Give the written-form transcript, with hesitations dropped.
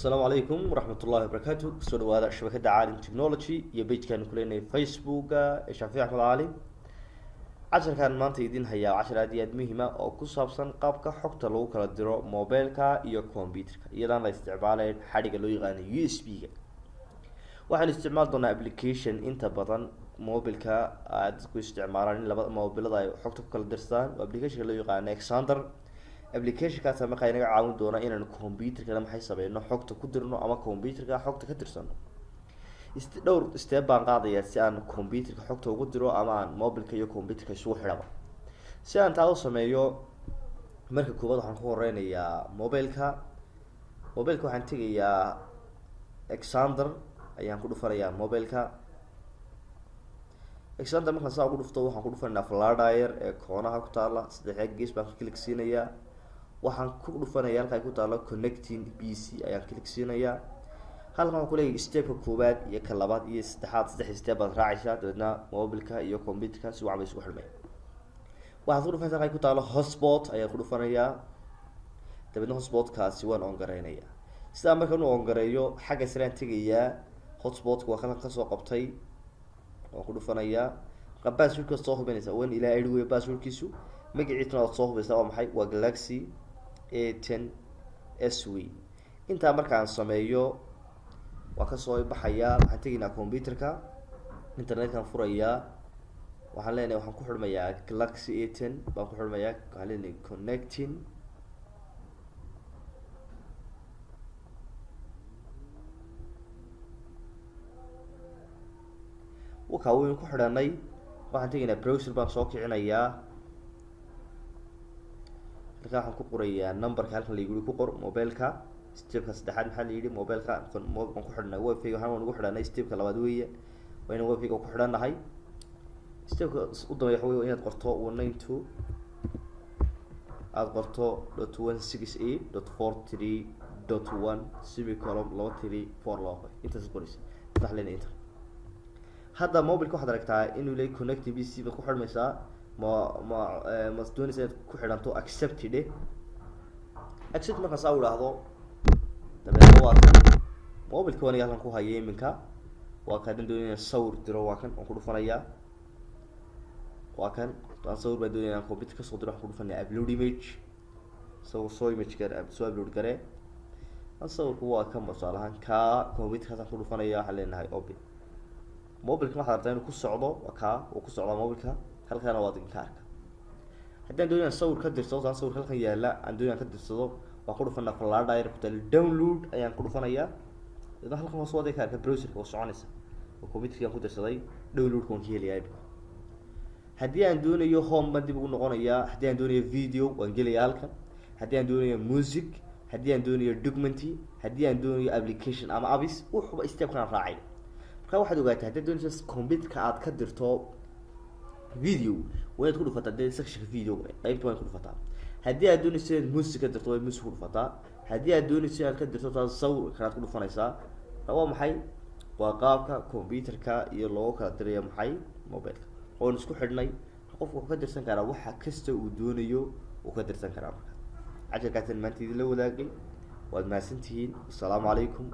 السلام عليكم ورحمة الله وبركاته. سو هذا شبكة عالم تكنولوجي يا بيج كان كلنا فيسبوك شافي أحمد علي. عشر كان مانتي يدين هيا 10 عاديات مهمة أو كصابسن قابك حقت لو كلا درو موبايلك يا كمبيوترك يدان لا استعمال حركة لو يغني يو اس بي. waxaan isticmaal doonaa application inta badan mobilka aad ku isticmaalaan laba mobilada ay xogta ku kala dirstaan application loo yaqaan Exander application kaas ama qayb naga caawin doona inaan computerka la maxay sameeyno xogta ku dirno ama computerka xogta ka tirsano dhowr step baan qaadayaa si aan computerka xogta ugu diro ama aan mobilka iyo computerka isugu xidhaba si aan taa u sameeyo marka koobaad waxaan ku horeynayaa mobilka waxaan tagayaa Exander ayaan ku dhufanayaa mobilka Exander markaan saa ugu dhufto waxaan ku dhufanayaa flyer ee koonaha ku taala saddex gees baan click siinayaa waxaan ku dhufanayaa halka ay ku taalo connecting PC ayaan click siinayaa halkan waxaan ku leeyahay step koobaad iyo ka labaad iyo saddexaad saddex step baad raacaysaa dadna mobilka iyo computerka si waxa ay isku xirmeen waxaan ku dhufanaysaa halka ay ku taalo hotspot ayaan ku dhufanayaa dadna hotspot kaasi waan on gareynayaa sida markaan u on gareeyo xagga sare aan tagayaa hotspot waa kan ka soo qabtay oo ku dhufanayaa passwordka soo hubinaysa waan ilaa adway passwordkiisu magaciisana aad soo hubaysaa waa maxay waa Galaxy A10 SW inta markaan sameeyo waa ka soo baxaya waxaan taginaa computerka internetkan furayaa waxaan leenahay waxaan ku xirmayaa Galaxy A10 baan ku xirmayaa waxaan leenahay connecting وكاوين ku xidhanay waxaan taginaa browser baan soo kicinayaa halka waxaan ku qorayaa numberka halkan la yiri ku qor mobilka stepka saddexaad maxaa la yiri mobilka aan ku xidhnay wifi waxaan ugu xidhanay stepka labaad weeye wayna wifi ku xidhanahay stepka u dambeeya waxa weeye inaad qorto 192 aad qorto .168.43.1 semicolon 2342 intaas qoraysa taxleen inta هذا موبايل كواحد ركتها إنه ليه connect بي سي بكو حد مسا ما تدوني سيد كو حدانتو accept ده accept ما كساو هذا تبع هو موبايل كوني يالن كو هاي منك وكان دوني صور درو وكان أقول فنايا وكان تصور بدوني أنا كمبيوتر كسر درو أقول فنايا upload image صور image كده سو upload كده الصور هو كم مصالحة كمبيوتر كسر أقول فنايا حلنا هاي open موبايلك waxaad rabtaa inuu ku socdo oo ku socdo mobilka halkan waa digin kaarka haddii doonayaan sawir ka dirto sawir halkan yaala aan doonayaan ka dirsado waa ku dhufanaa flyer ku tal download ayaan ku dhufanayaa idan halkan waa soo waday kaarka browserka oo soconaysa oo computerka ku dirsaday download koon heliyaa haddii aan doonayo home baan dib ugu noqonayaa haddii aan doonayo video waan gelayaa halkan haddii aan doonayo music haddii aan doonayo document haddii aan doonayo application ama apps wuxuu stepkan raacay waxaad ogaataa haddii doonayso computerka aad ka dirto video waad ku dhufataa dee section video qaybta waan ku dhufataa haddii aad doonayso music ka dirto way music ku dhufataa haddii aad doonayso aad ka dirto taas sawir ka ku dhufanaysaa waa maxay waa qaabka computerka iyo loo kala dirayo maxay mobilka oo isku xidhnay qofku ka dirsan kara waxa kasta uu doonayo uu ka dirsan kara marka ajarkaas maanta idin la wadaagay waad maasantihiin assalaamu calaykum